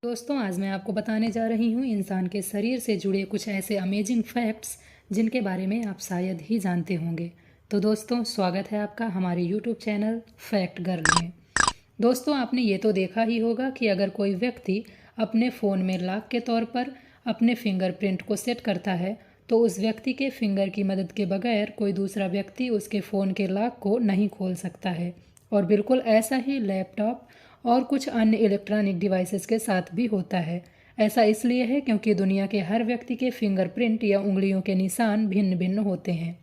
दोस्तों आज मैं आपको बताने जा रही हूँ इंसान के शरीर से जुड़े कुछ ऐसे अमेजिंग फैक्ट्स जिनके बारे में आप शायद ही जानते होंगे। तो दोस्तों स्वागत है आपका हमारे यूट्यूब चैनल फैक्ट गर्ल में। दोस्तों आपने ये तो देखा ही होगा कि अगर कोई व्यक्ति अपने फ़ोन में लॉक के तौर पर अपने फिंगरप्रिंट को सेट करता है तो उस व्यक्ति के फिंगर की मदद के बगैर कोई दूसरा व्यक्ति उसके फ़ोन के लॉक को नहीं खोल सकता है। और बिल्कुल ऐसा ही लैपटॉप और कुछ अन्य इलेक्ट्रॉनिक डिवाइसेस के साथ भी होता है। ऐसा इसलिए है क्योंकि दुनिया के हर व्यक्ति के फिंगरप्रिंट या उंगलियों के निशान भिन्न भिन्न होते हैं।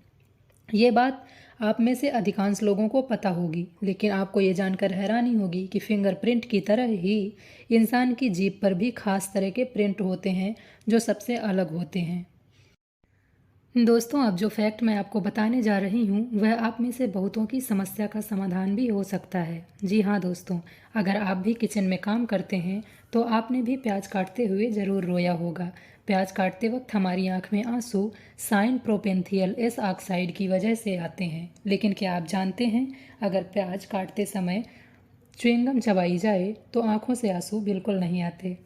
ये बात आप में से अधिकांश लोगों को पता होगी, लेकिन आपको ये जानकर हैरानी होगी कि फिंगरप्रिंट की तरह ही इंसान की जीभ पर भी खास तरह के प्रिंट होते हैं जो सबसे अलग होते हैं। दोस्तों अब जो फैक्ट मैं आपको बताने जा रही हूँ वह आप में से बहुतों की समस्या का समाधान भी हो सकता है। जी हाँ दोस्तों, अगर आप भी किचन में काम करते हैं तो आपने भी प्याज काटते हुए ज़रूर रोया होगा। प्याज काटते वक्त हमारी आंख में आंसू साइन प्रोपेंथियल एस ऑक्साइड की वजह से आते हैं। लेकिन क्या आप जानते हैं अगर प्याज काटते समय च्युइंगम चबाई जाए तो आंखों से आंसू बिल्कुल नहीं आते।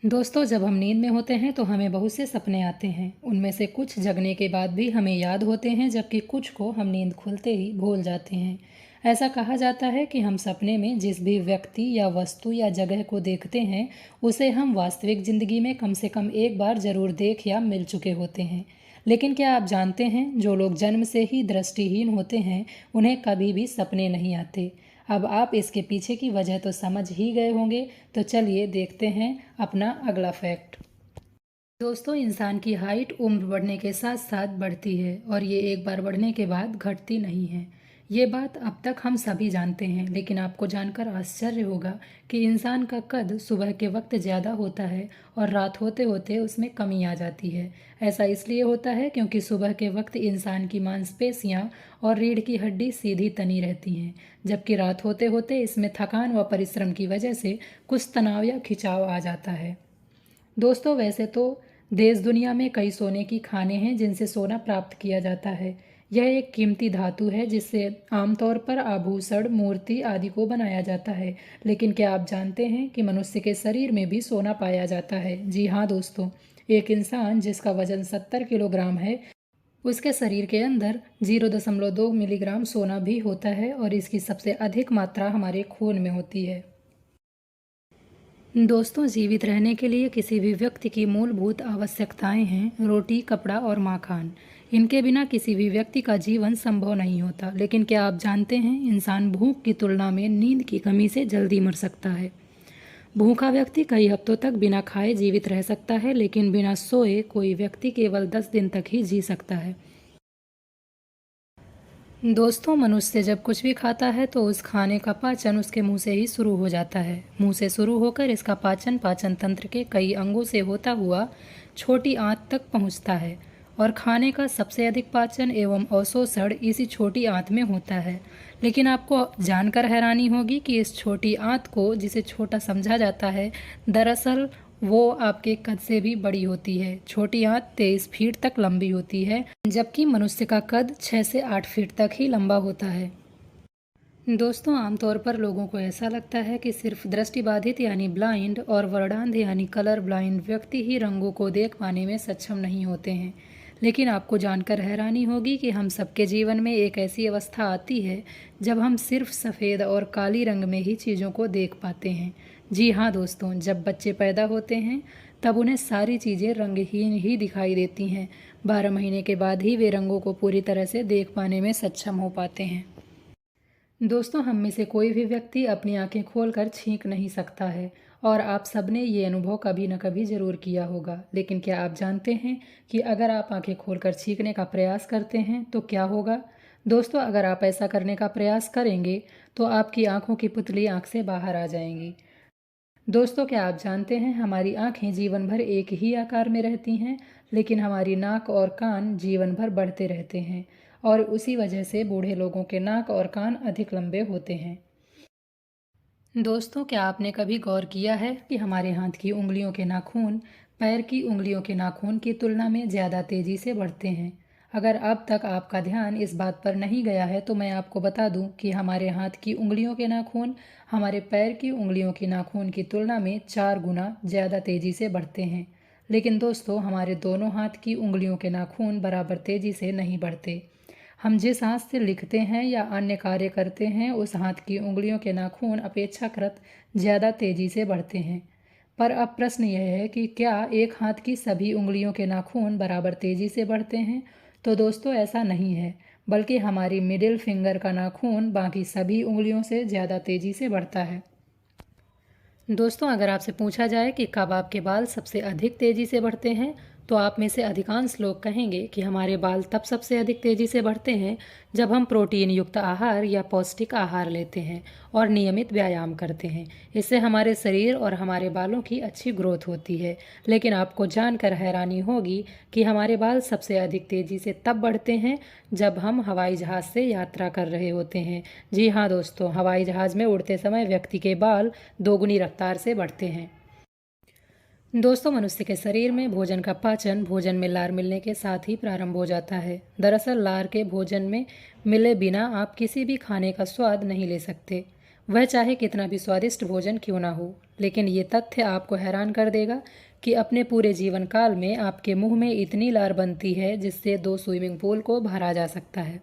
दोस्तों जब हम नींद में होते हैं तो हमें बहुत से सपने आते हैं। उनमें से कुछ जगने के बाद भी हमें याद होते हैं, जबकि कुछ को हम नींद खुलते ही भूल जाते हैं। ऐसा कहा जाता है कि हम सपने में जिस भी व्यक्ति या वस्तु या जगह को देखते हैं उसे हम वास्तविक ज़िंदगी में कम से कम एक बार ज़रूर देख या मिल चुके होते हैं। लेकिन क्या आप जानते हैं जो लोग जन्म से ही दृष्टिहीन होते हैं उन्हें कभी भी सपने नहीं आते। अब आप इसके पीछे की वजह तो समझ ही गए होंगे, तो चलिए देखते हैं अपना अगला फैक्ट। दोस्तों इंसान की हाइट उम्र बढ़ने के साथ साथ बढ़ती है और ये एक बार बढ़ने के बाद घटती नहीं है। ये बात अब तक हम सभी जानते हैं, लेकिन आपको जानकर आश्चर्य होगा कि इंसान का कद सुबह के वक्त ज़्यादा होता है और रात होते होते उसमें कमी आ जाती है। ऐसा इसलिए होता है क्योंकि सुबह के वक्त इंसान की मांसपेशियां और रीढ़ की हड्डी सीधी तनी रहती हैं, जबकि रात होते होते इसमें थकान व परिश्रम की वजह से कुछ तनाव या खिंचाव आ जाता है। दोस्तों वैसे तो देश दुनिया में कई सोने की खानें हैं जिनसे सोना प्राप्त किया जाता है। यह एक कीमती धातु है जिससे आमतौर पर आभूषण, मूर्ति आदि को बनाया जाता है। लेकिन क्या आप जानते हैं कि मनुष्य के शरीर में भी सोना पाया जाता है? जी हाँ दोस्तों, एक इंसान जिसका वजन 70 किलोग्राम है उसके शरीर के अंदर 0.2 मिलीग्राम सोना भी होता है और इसकी सबसे अधिक मात्रा हमारे खून में होती है। दोस्तों जीवित रहने के लिए किसी भी व्यक्ति की मूलभूत आवश्यकताएं हैं रोटी, कपड़ा और मकान। इनके बिना किसी भी व्यक्ति का जीवन संभव नहीं होता। लेकिन क्या आप जानते हैं इंसान भूख की तुलना में नींद की कमी से जल्दी मर सकता है। भूखा व्यक्ति कई हफ्तों तक बिना खाए जीवित रह सकता है, लेकिन बिना सोए कोई व्यक्ति केवल 10 दिन तक ही जी सकता है। दोस्तों मनुष्य जब कुछ भी खाता है तो उस खाने का पाचन उसके मुंह से ही शुरू हो जाता है। मुंह से शुरू होकर इसका पाचन पाचन तंत्र के कई अंगों से होता हुआ छोटी आंत तक पहुंचता है और खाने का सबसे अधिक पाचन एवं अवशोषण इसी छोटी आंत में होता है। लेकिन आपको जानकर हैरानी होगी कि इस छोटी आंत को जिसे छोटा समझा जाता है, दरअसल वो आपके कद से भी बड़ी होती है। छोटी आंत 23 फीट तक लंबी होती है, जबकि मनुष्य का कद 6 से 8 फीट तक ही लंबा होता है। दोस्तों आमतौर पर लोगों को ऐसा लगता है कि सिर्फ दृष्टिबाधित यानी ब्लाइंड और वर्णांध यानी कलर ब्लाइंड व्यक्ति ही रंगों को देख पाने में सक्षम नहीं होते हैं। लेकिन आपको जानकर हैरानी होगी कि हम सबके जीवन में एक ऐसी अवस्था आती है जब हम सिर्फ सफ़ेद और काली रंग में ही चीज़ों को देख पाते हैं। जी हाँ दोस्तों, जब बच्चे पैदा होते हैं तब उन्हें सारी चीज़ें रंगहीन ही दिखाई देती हैं। 12 महीने के बाद ही वे रंगों को पूरी तरह से देख पाने में सक्षम हो पाते हैं। दोस्तों हम में से कोई भी व्यक्ति अपनी आंखें खोलकर छींक नहीं सकता है और आप सबने ये अनुभव कभी न कभी ज़रूर किया होगा। लेकिन क्या आप जानते हैं कि अगर आप आंखें खोलकर छींकने का प्रयास करते हैं तो क्या होगा? दोस्तों अगर आप ऐसा करने का प्रयास करेंगे तो आपकी आंखों की पुतली आंख से बाहर आ जाएंगी। दोस्तों क्या आप जानते हैं हमारी आंखें जीवन भर एक ही आकार में रहती हैं, लेकिन हमारी नाक और कान जीवन भर बढ़ते रहते हैं और उसी वजह से बूढ़े लोगों के नाक और कान अधिक लंबे होते हैं। दोस्तों क्या आपने कभी गौर किया है कि हमारे हाथ की उंगलियों के नाखून पैर की उंगलियों के नाखून की तुलना में ज़्यादा तेज़ी से बढ़ते हैं? अगर अब तक आपका ध्यान इस बात पर नहीं गया है तो मैं आपको बता दूं कि हमारे हाथ की उंगलियों के नाखून हमारे पैर की उंगलियों के नाखून की तुलना में 4 गुना ज़्यादा तेज़ी से बढ़ते हैं। लेकिन दोस्तों, हमारे दोनों हाथ की उंगलियों के नाखून बराबर तेज़ी से नहीं बढ़ते। हम जिस हाथ से लिखते हैं या अन्य कार्य करते हैं उस हाथ की उंगलियों के नाखून अपेक्षाकृत ज़्यादा तेज़ी से बढ़ते हैं। पर अब प्रश्न यह है कि क्या एक हाथ की सभी उंगलियों के नाखून बराबर तेज़ी से बढ़ते हैं? तो दोस्तों, ऐसा नहीं है, बल्कि हमारी मिडिल फिंगर का नाखून बाकी सभी उंगलियों से ज़्यादा तेज़ी से बढ़ता है। दोस्तों, अगर आपसे पूछा जाए कि कब आपके बाल सबसे अधिक तेज़ी से बढ़ते हैं, तो आप में से अधिकांश लोग कहेंगे कि हमारे बाल तब सबसे अधिक तेज़ी से बढ़ते हैं जब हम प्रोटीन युक्त आहार या पौष्टिक आहार लेते हैं और नियमित व्यायाम करते हैं। इससे हमारे शरीर और हमारे बालों की अच्छी ग्रोथ होती है। लेकिन आपको जानकर हैरानी होगी कि हमारे बाल सबसे अधिक तेज़ी से तब बढ़ते हैं जब हम हवाई जहाज़ से यात्रा कर रहे होते हैं। जी हाँ दोस्तों, हवाई जहाज़ में उड़ते समय व्यक्ति के बाल दोगुनी रफ्तार से बढ़ते हैं। दोस्तों, मनुष्य के शरीर में भोजन का पाचन भोजन में लार मिलने के साथ ही प्रारंभ हो जाता है। दरअसल लार के भोजन में मिले बिना आप किसी भी खाने का स्वाद नहीं ले सकते, वह चाहे कितना भी स्वादिष्ट भोजन क्यों ना हो। लेकिन ये तथ्य आपको हैरान कर देगा कि अपने पूरे जीवन काल में आपके मुंह में इतनी लार बनती है जिससे 2 स्विमिंग पूल को भरा जा सकता है।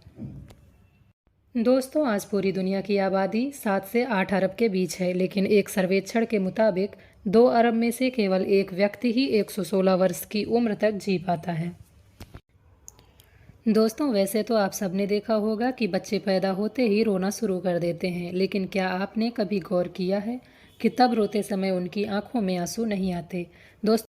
दोस्तों, आज पूरी दुनिया की आबादी 7 से 8 अरब के बीच है, लेकिन एक सर्वेक्षण के मुताबिक 2 अरब में से केवल एक व्यक्ति ही 116 वर्ष की उम्र तक जी पाता है। दोस्तों, वैसे तो आप सबने देखा होगा कि बच्चे पैदा होते ही रोना शुरू कर देते हैं, लेकिन क्या आपने कभी गौर किया है कि तब रोते समय उनकी आंखों में आंसू नहीं आते? दोस्तों,